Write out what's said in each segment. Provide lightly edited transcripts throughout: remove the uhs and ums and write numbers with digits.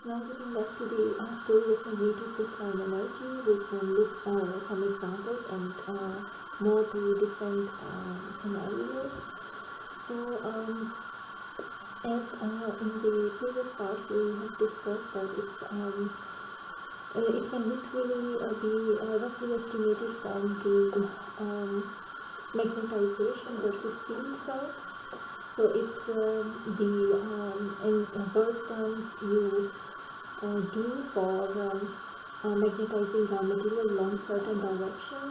Now getting back to the story of magnetocrystalline energy, we can look some examples and more to different scenarios. So as in the previous parts we have discussed that it can literally be roughly estimated from the magnetization versus field curves. So it's in work done you do for magnetizing the material along certain direction,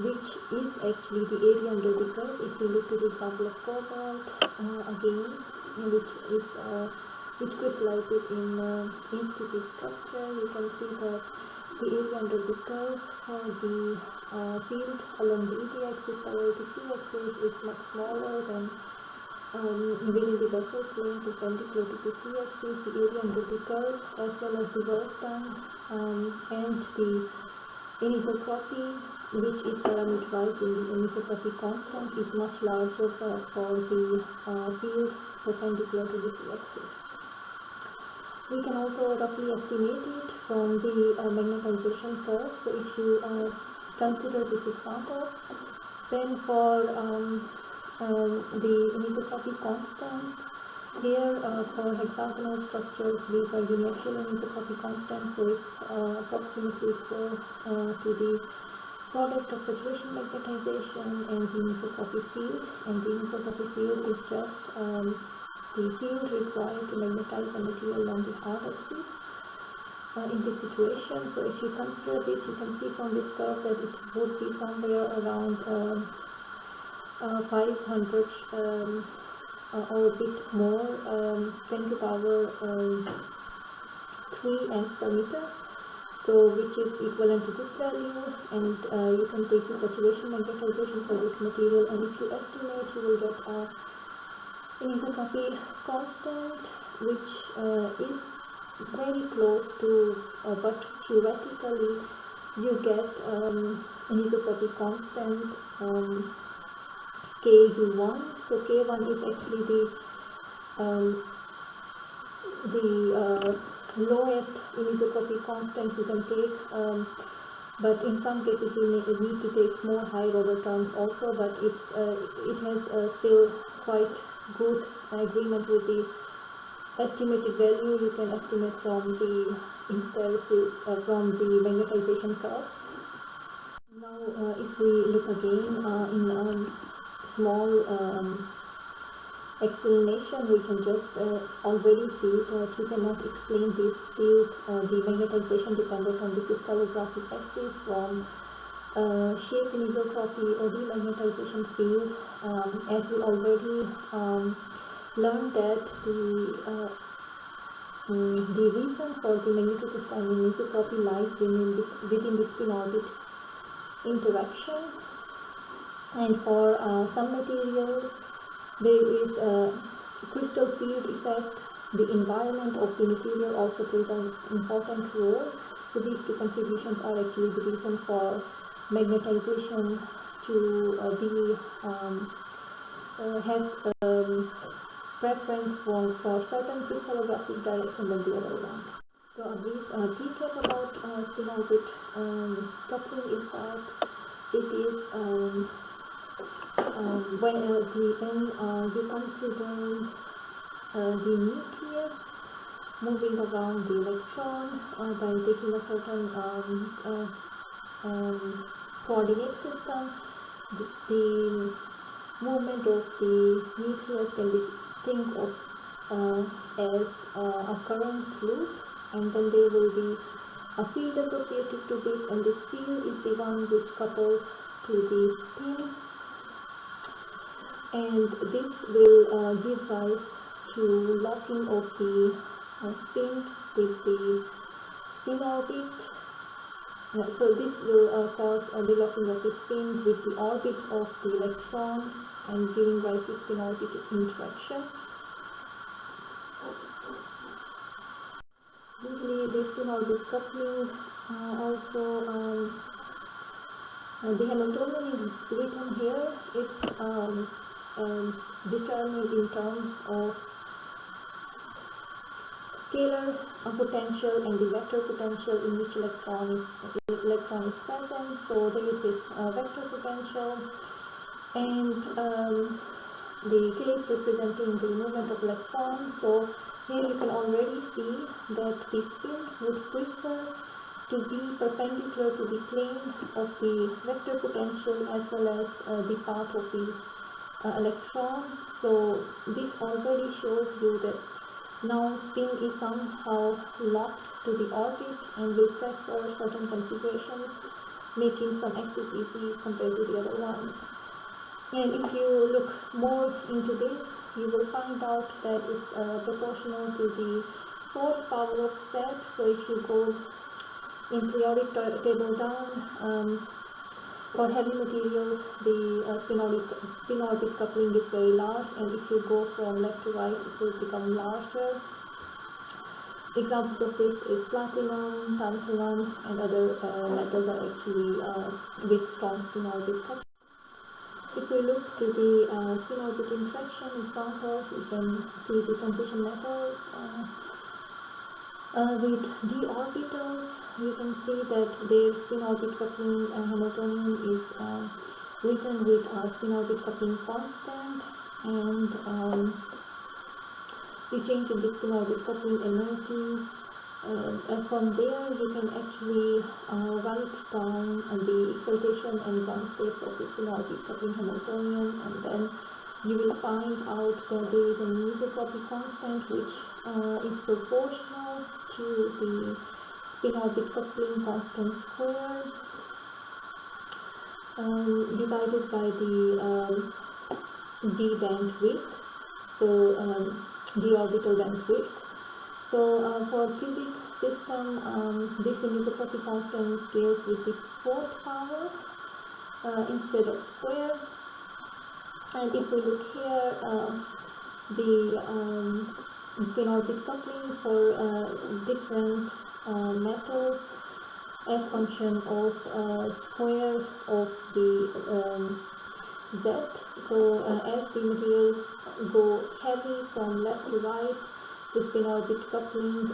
which is actually the area under the curve. If you look to the example of cobalt again, which crystallizes in situ structure, you can see that the area under the curve for the field along the ED axis parallel to C axis is much smaller than within the vessel plane perpendicular to the C-axis. The area under the curve as well as the work done and the anisotropy, which is parameterized in the anisotropy constant, is much larger for the field perpendicular to the C-axis. We can also roughly estimate it from the magnetization curve. So if you consider this example, then for the anisotropy constant, here for hexagonal structures these are uniaxial anisotropy constants, so it's approximately equal to the product of saturation magnetization and the anisotropy field, and the anisotropy field is just the field required to magnetize a material along the r-axis in this situation. So if you consider this, you can see from this curve that it would be somewhere around 500 or a bit more, 10 to the power 3 amps per meter, so which is equivalent to this value, and you can take the saturation magnetization for this material, and if you estimate, you will get an anisotropy constant which is very close to, but theoretically you get anisotropy constant Ku1. So K1 is actually the lowest anisotropy constant you can take, but in some cases you need to take more high order terms also, but it has still quite good agreement with the estimated value you can estimate from the hysteresis from the magnetization curve. Now if we look again in small explanation, we can just already see that you cannot explain this field, the magnetization dependent on the crystallographic axis from shape anisotropy or demagnetization fields, as we already learned that the reason for the magnetocrystalline anisotropy lies within the spin-orbit interaction. And for some material, there is a crystal field effect. The environment of the material also plays an important role. So these two contributions are actually the reason for magnetization to have preference for certain crystallographic direction than the other ones. So a brief recap about spin orbit coupling is that it is when you consider the nucleus moving around the electron by taking a certain coordinate system, the movement of the nucleus can be think of as a current loop, and then there will be a field associated to this, and this field is the one which couples to the spin, and this will give rise to locking of the spin with the spin orbit. So this will cause the locking of the spin with the orbit of the electron and giving rise to spin orbit interaction. Usually the spin orbit coupling also the Hamiltonian is written here. It's determined in terms of scalar potential and the vector potential in which electron is present. So there is this vector potential, and the case representing the movement of electrons. So here you can already see that the spin would prefer to be perpendicular to the plane of the vector potential as well as the path of the electron. So this already shows you that now spin is somehow locked to the orbit and will prefer certain configurations, making some axis easy compared to the other ones. And if you look more into this, you will find out that it's proportional to the fourth power of Z. So if you go in periodic table down, for heavy materials, the spin orbit coupling is very large, and if you go from left to right, it will become larger. Examples of this is platinum, tantalum, and other metals are actually with strong spin orbit coupling. If we look to the spin orbit interaction examples, we can see the transition metals. With d orbitals, you can see that their spin orbit coupling Hamiltonian is written with spin orbit coupling constant, and you change in the spin orbit coupling energy. From there, you can actually write down the excitation and ground states of the spin orbit coupling Hamiltonian, and then you will find out that there is an anisotropy constant which is proportional to the spin orbit coupling constant square divided by the d band width, so d orbital band width. So for cubic system, this anisotropy constant scales with the fourth power instead of square. And if we look here, the spin orbit coupling for different metals as function of square of the Z. So as the material go heavy from left to right, the spin orbit coupling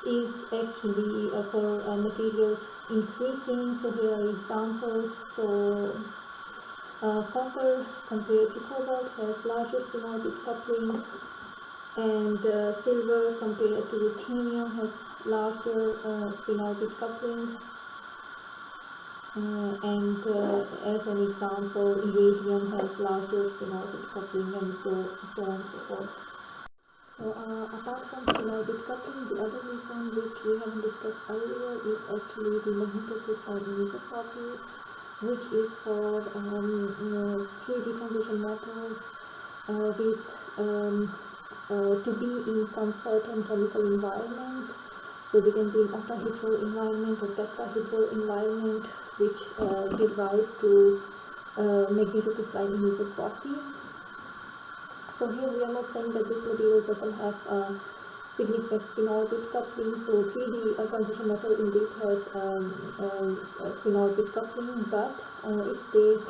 is actually for materials increasing. So here are examples. So copper compared to cobalt has larger spin orbit coupling, and silver compared to ruthenium has larger spin orbit coupling, and as an example, iridium has larger spin orbit coupling, and so on and so forth. So apart from spin orbit coupling, the other reason which we haven't discussed earlier is actually the magnetocrystalline anisotropy, which is for 3D transition metals with to be in some certain chemical environment. So they can be in octahedral environment or tetrahedral environment, which give rise to magnetocrystalline anisotropy. So here we are not saying that this material doesn't have significant spin orbit coupling. So 3D transition metal indeed has spin orbit coupling, but if they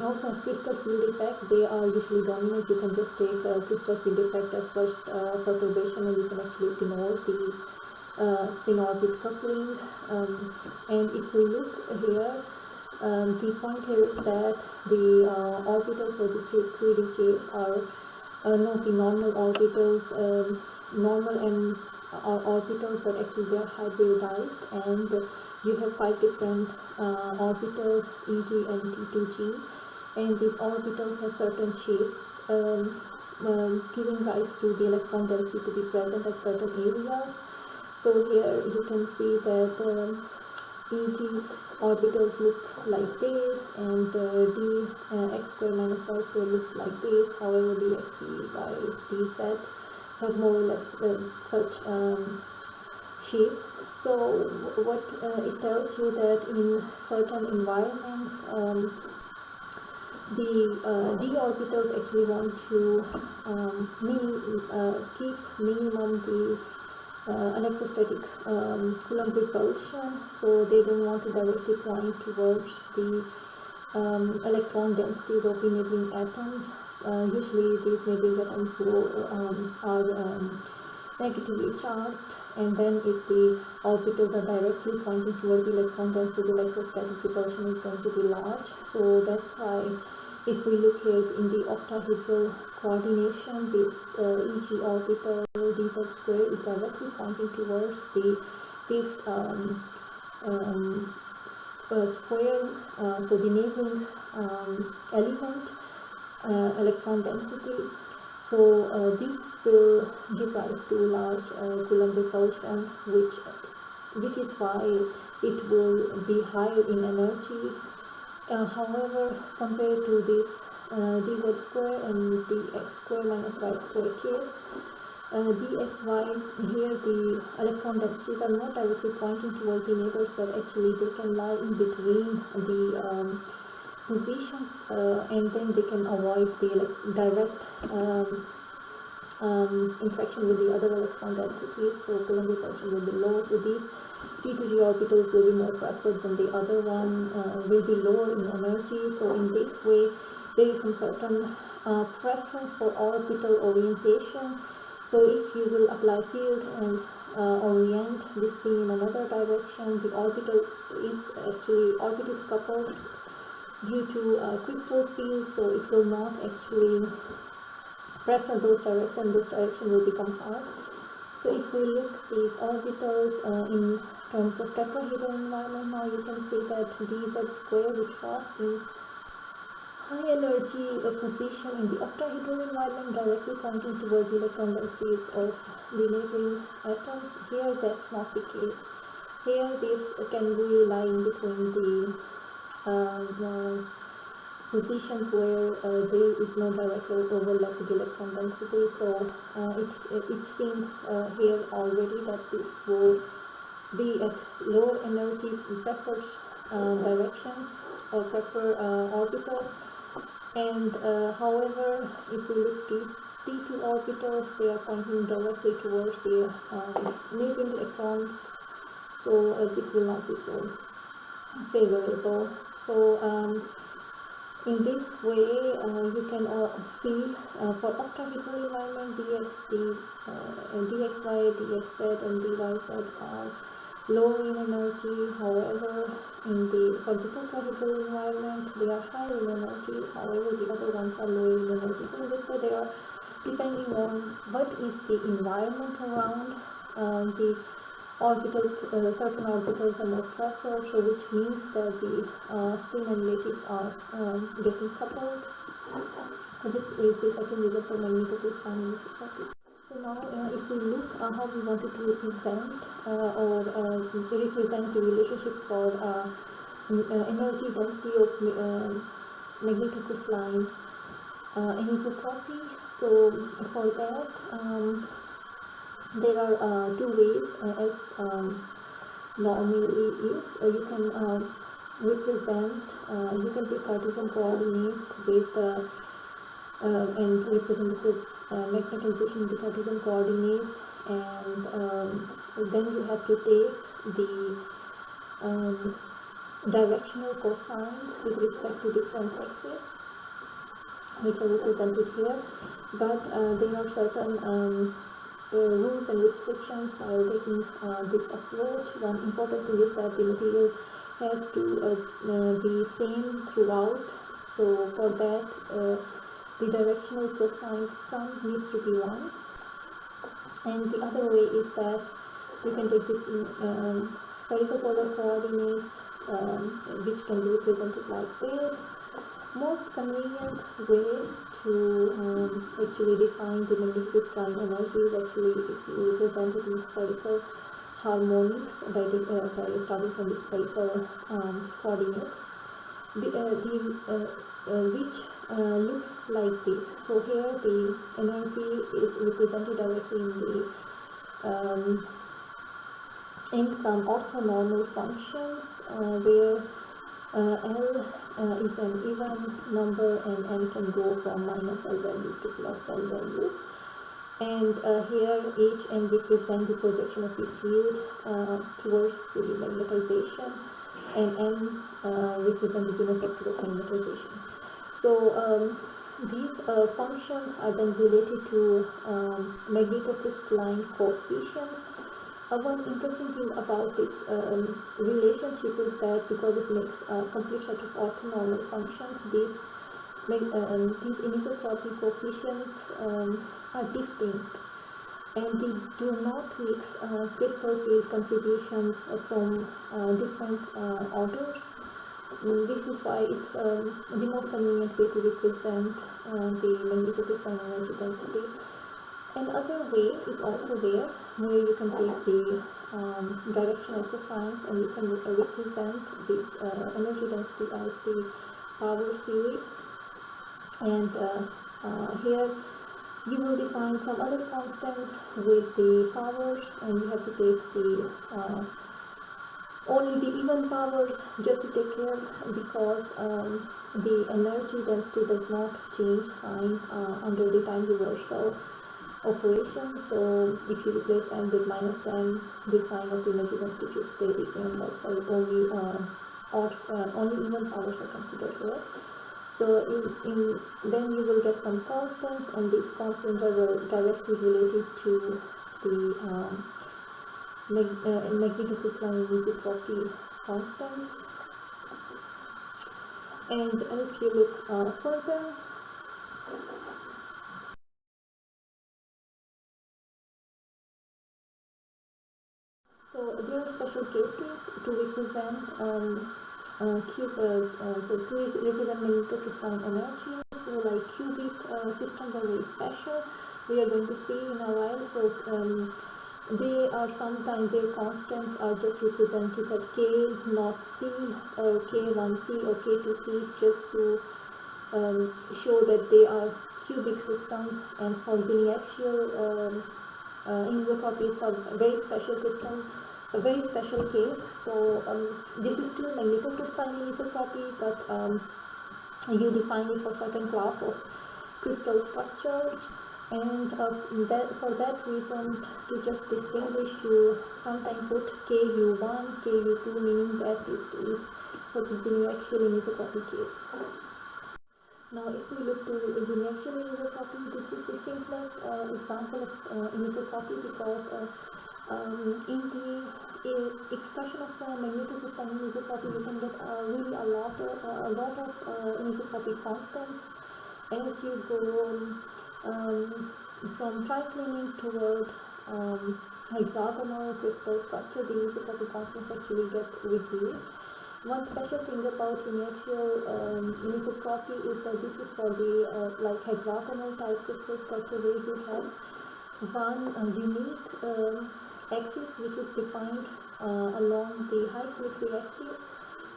also have crystal field effect, they are usually dominant. You can just take crystal field effect as first perturbation, and you can actually ignore the spin orbit coupling. And if we look here, the point here is that the orbitals for the 3D case are not the normal orbitals, normal and orbitals, but actually they are hybridized, and you have 5 different orbitals, EG and T2G, and these orbitals have certain shapes, giving rise to the electron density to be present at certain areas. So here you can see that EG orbitals look like this, and d x square minus y square looks like this. However, dx by dz have more or less such shapes. So what it tells you that in certain environments, the d orbitals actually want to keep minimum the electrostatic Coulomb repulsion, so they don't want to directly point towards the electron densities of enabling atoms. Usually these enabling atoms are negatively charged, and then if the orbitals are directly pointing towards the electron density, the electrostatic repulsion is going to be large. So that's why if we look at in the octahedral coordination, this e.g. orbital dz square is directly pointing towards this square, so the neighboring element electron density. So this will give rise to large Coulomb repulsion, which is why it will be higher in energy. However, compared to this dz square and dx square minus y square case, dxy, here the electron densities are not directly pointing towards the neighbors, but actually they can lie in between the positions, and then they can avoid the direct interaction with the other electron densities, so Coulomb repulsion will be low. So these T2G orbitals will be more preferred than the other one, will be lower in energy. So in this way, there is some certain preference for orbital orientation. So if you will apply field and orient this beam in another direction, the orbit is coupled due to crystal field, so it will not actually prefer those directions will become hard. So if we look these orbitals in terms of tetrahedral environment, now you can see that dz square, which was in high energy position in the octahedral environment, directly pointing towards the electron densities of the neighboring atoms, here that's not the case. Here this can really lie in between the positions where there is no direct overlap with electron density. So it seems here already that this will be at lower energy preferred direction or prefer orbital. And however, if we look at T2 orbitals, they are pointing directly towards the neighboring electrons, so this will not be so favorable. So in this way, you can see for octahedral environment, dxy, dxz, and dyz are lower in energy. However, for the tetrahedral environment, they are higher in energy. However, the other ones are lower in energy. So in this way, they are depending on what is the environment around the orbitals. Certain orbitals are more preferred, so which means that the spin and lattice are getting coupled. So this is the second result for magnetocrystalline anisotropy. So now if we look how we wanted to represent represent the relationship for energy density of magnetocrystalline anisotropy. So for that, there are two ways, as normally is. You can represent, you can take Cartesian coordinates with and represent the magnetization in the Cartesian coordinates, and then you have to take the directional cosines with respect to different axes, which are represented here. But there are certain rules and restrictions while taking this approach. One important thing is that the material has to be same throughout. So for that, the directional cosine sum needs to be 1. And the other way is that you can take the spherical polar coordinates, which can be represented like this. Most convenient way to actually define the magnetocrystalline energy is actually if you represent it in spherical harmonics by starting from the spherical coordinates, which looks like this. So here the energy is represented directly in some orthonormal functions where L is an even number and N can go from minus L values to plus L values. And here Hn represents the projection of the field towards the magnetization, and M represents the unit vector of magnetization. So these functions are then related to magnetocrystalline coefficients. One interesting thing about this relationship is that because it makes a complete set of orthonormal functions, these anisotropy coefficients are distinct, and they do not mix crystal field contributions from different orders. This is why it's the most convenient way to represent the magnetocrystalline energy density. Another way is also there, where you can take the direction of the signs and you can represent this energy density as the power series. And here you will define some other constants with the powers, and you have to take the only the even powers just to take care, because the energy density does not change sign under the time reversal operation. So if you replace n with -n, the sign of the energy density should stay the same. That's why only even powers are considered here. So then you will get some constants, and these constants are directly related to the magnetocrystalline anisotropy constants. And if you look further, so there are special cases to represent to represent magnetocrystalline energies. So like cubic systems are very special. We are going to see in a while. So they are sometimes their constants are just represented at k naught c or k1c or k2c, just to show that they are cubic systems. And for biaxial anisotropy, it's a very special system, a very special case. So this is still magnetocrystalline anisotropy, but you define it for certain class of crystal structure. And for that reason, to just distinguish, you sometimes put Ku1, Ku2, meaning that it is for the biaxial anisotropy case. Now, if we look to biaxial anisotropy, this is the simplest example of anisotropy, because in the expression of magnetocrystalline anisotropy, you can get really a lot of anisotropy constants as you go from triclinic toward hexagonal crystal structure. The anisotropy constants actually get reduced. One special thing about biaxial anisotropy is that this is for the like hexagonal type crystal structure, where you have one unique axis which is defined along the high symmetry axis.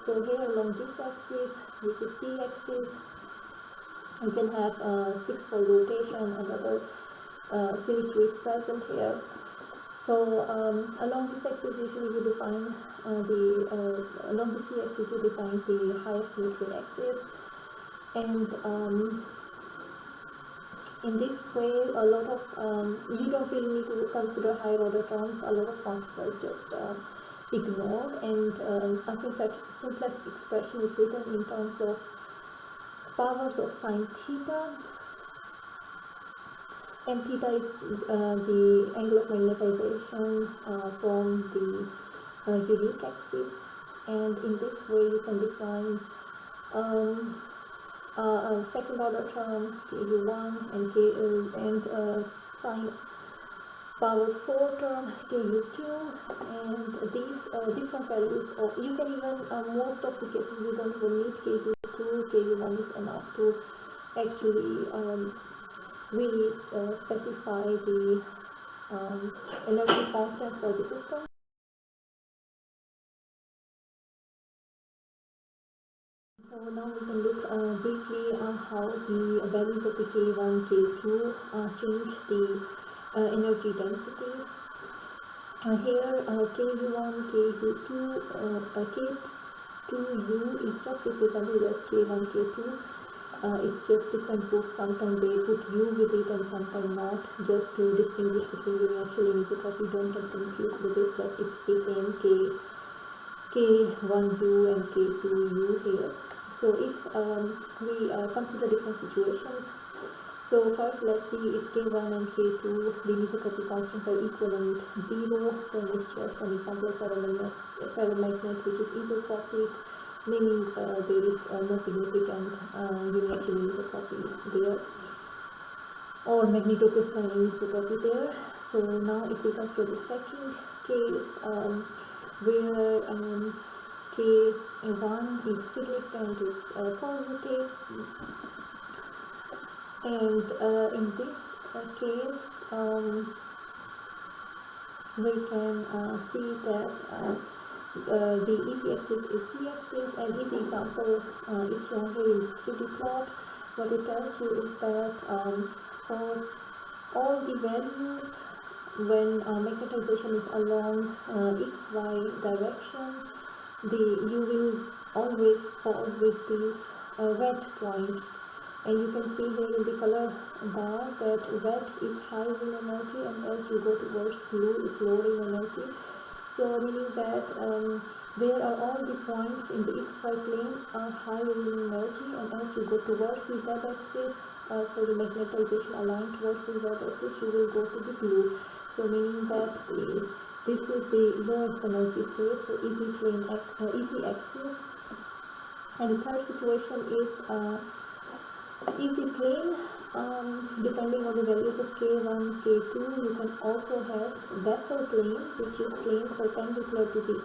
So here along this axis, which is C axis, you can have 6-fold rotation and other symmetry is present here. So along this axis usually you define along the C axis you define the highest symmetry axis, and in this way a lot of you don't really need to consider higher order terms. A lot of concepts are just ignored, and I think that simplest expression is written in terms of powers of sine theta, and theta is the angle of magnetization from the unique axis. And in this way you can define a second order term Ku1 and sine power 4 term Ku2, and these different values of, you can even most of the cases you don't even need Ku2, Ku1 is enough to actually really specify the energy constants for the system. So now we can look briefly on how the values of the K1, K2 change the energy densities. Here Ku1, Ku2, K2U is just represented as K1, K2. It's just different books. Sometimes they put U with it and sometimes not, just to distinguish between the actual anisotropy. Don't get confused with this, but it's the same K1U and K2U here. So if we consider different situations, so first let's see if K1 and K2, the anisotropy constants are equivalent 0, then we stress an example ferromagnet which is isotropic, meaning there is no significant uniaxial anisotropy there, or magnetocrystalline anisotropy there. So now if we consider the second case where K1 is significant, is positive, and in this case we can see that the easy axis is c-axis, and easy example is shown here in 3D plot. What it tells you is that for all the values when magnetization is along xy direction, you will always fall with these red points. And you can see here in the color bar that red is high in energy, and as you go towards blue, it's lower in energy. So meaning that where are all the points in the xy plane are higher in energy, and as you go towards the z-axis, so the magnetization aligned towards the z-axis, you will go to the blue. So meaning that this is the lowest energy state, so easy plane, easy axis. And the third situation is easy plane. Depending on the values of K1, K2, you can also have vessel plane, which is plane perpendicular to the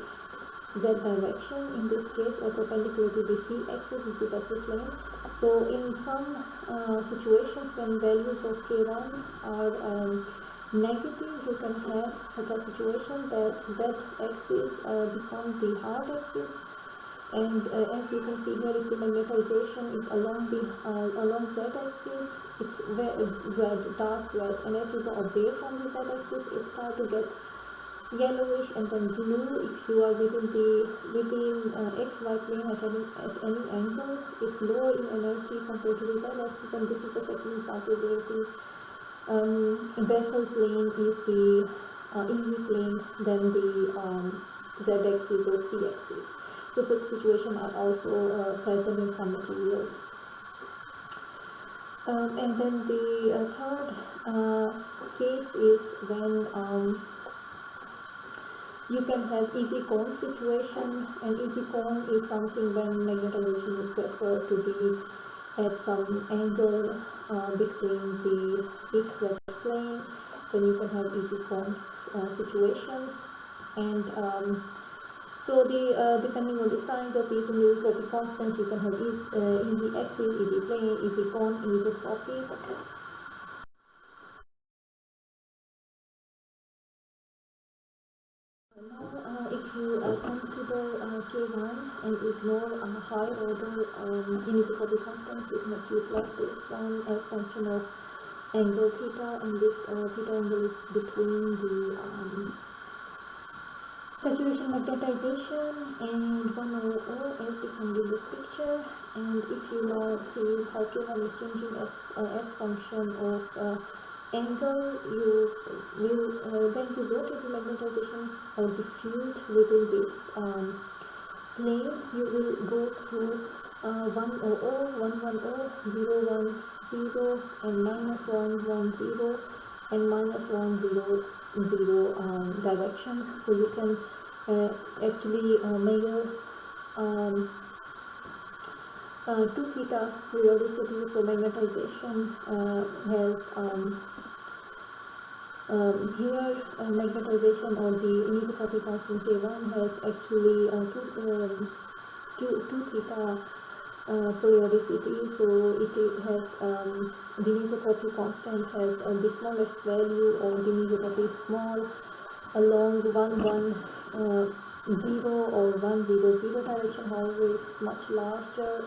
z direction in this case, or perpendicular to the c-axis is the vessel plane. So in some situations when values of K1 are negative, you can have such a situation that z-axis becomes the hard axis. And as you can see here, if the magnetization is along z-axis, it's red, dark red, and as you go away from the z-axis, it starts to get yellowish and then blue. If you are within xy plane at any angle, it's lower in energy compared to the z-axis, and this is the second example where the vessel plane is the easy plane than the z-axis or c-axis. So such situations are also present in some materials. And then the third case is when you can have easy cone situation, and easy cone is something when magnetization is preferred to be at some angle between the x-y plane, then you can have easy cone situations. And so depending on the signs of these anisotropy constants, you can have easy axis, easy plane, easy cone, anisotropies. Now, if you consider K1 and ignore high order anisotropy constants, you can actually plot this one as function of angle theta, and this theta angle is between the saturation magnetization and 1 over O as defined in this picture. And if you now see how K1 is changing as function of angle, you will when you rotate the magnetization or the field within this plane, you will go through 1 O, 1 1 O, 0 1 0, and minus 1 1 0, and minus 1 0 0 direction. So you can actually measure 2 theta periodicity. So magnetization has here magnetization or the anisotropy constant K1 has actually 2 theta periodicity. So it has the anisotropy constant has the smallest value, or the anisotropy is small along 1 1 0 or 1 0 0 direction. However, it's much larger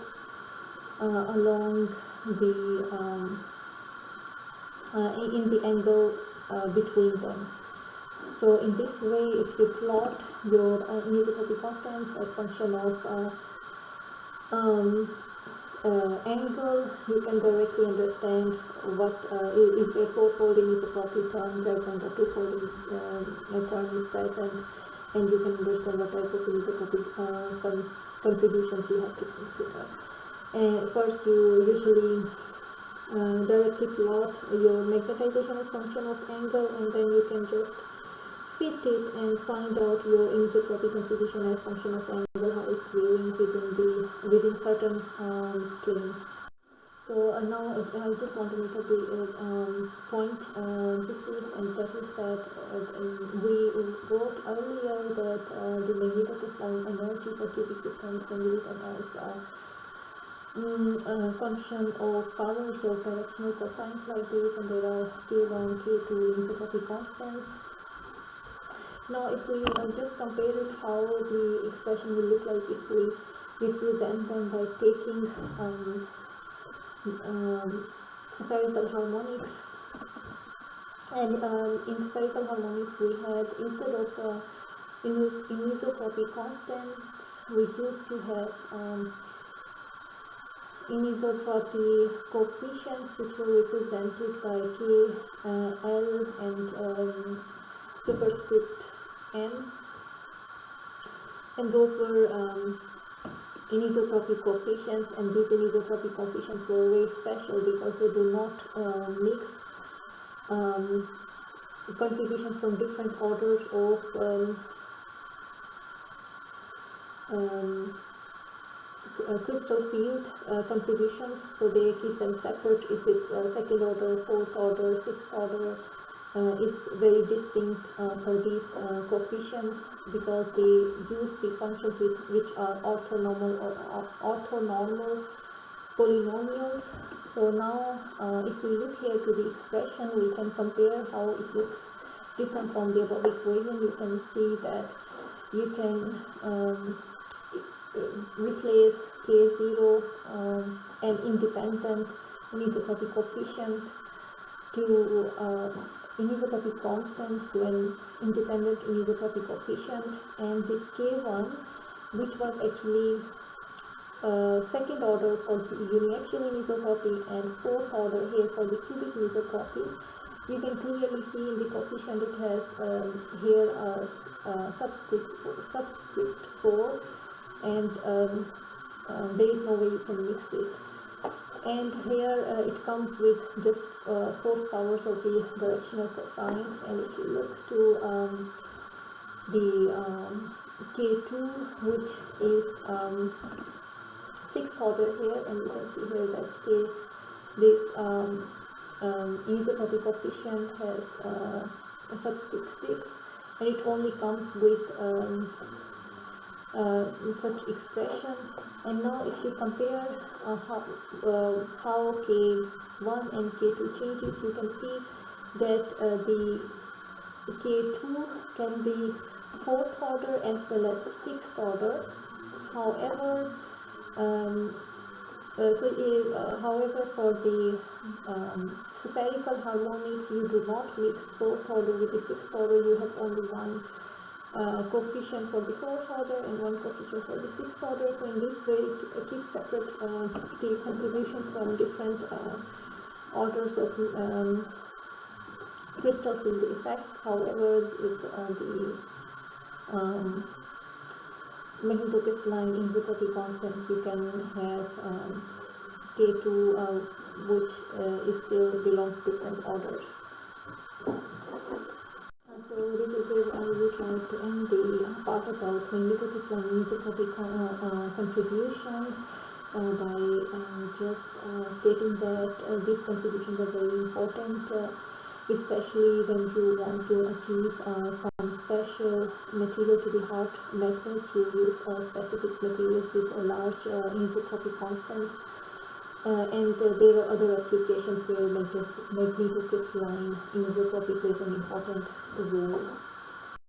along the in the angle between them. So in this way, if you plot your anisotropy constants as function of angle, you can directly understand what is a four-fold anisotropy term present, or two-fold term is present, and you can understand what type of anisotropy contributions you have to consider. And first you usually directly plot your magnetization as function of angle, and then you can just fit it and find out your anisotropy contribution as function of angle, how it's varying within certain planes. So now I just want to make a point quickly, and that is that we wrote earlier that the magnetocrystalline energy for cubic systems can be written as a function of powers of directional cosines like this, and there are k1, k2 anisotropy constants. Now if we just compare it, how the expression will look like if we represent them by taking spherical harmonics. And in spherical harmonics we had, instead of anisotropy constants, we used to have anisotropy coefficients, which were represented by k, l and superscript n, and those were anisotropy coefficients, and these anisotropy coefficients were very special because they do not mix contributions from different orders of crystal field contributions, so they keep them separate. If it's second order, fourth order, sixth order, it's very distinct for these coefficients, because they use the functions which are orthonormal polynomials. So now if we look here to the expression, we can compare how it looks different from the above equation. You can see that you can replace k0, an independent anisotropy coefficient, to anisotropy constants to an independent anisotropy coefficient, and this k1, which was actually second order for the uniaxial anisotropy and fourth order here for the cubic anisotropy, you can clearly see in the coefficient it has here a subscript 4, and there is no way you can mix it. And here it comes with just 4 powers of the directional cosines, and if you look to the k2, which is 6th order here, and you can see here that this anisotropy coefficient has a subscript 6, and it only comes with such expression. And now if you compare how k1 and k2 changes, you can see that the k2 can be 4th order as well as 6th order. However, however, for the spherical harmonic, you do not mix 4th order with the 6th order. You have only one coefficient for the 4th order and one coefficient for the 6th order. So in this way it keeps separate the contributions from different orders of crystal field effects. However, with the magnetocrystalline anisotropy constants, you can have k2 which is still belongs to different orders. So this is where I will try to end the part about magnetocrystalline anisotropy contributions by just stating that these contributions are very important, especially when you want to achieve some special material to the heart methods. You use specific materials with a large anisotropy constants, and there are other applications where magnetocrystalline anisotropy plays an important role.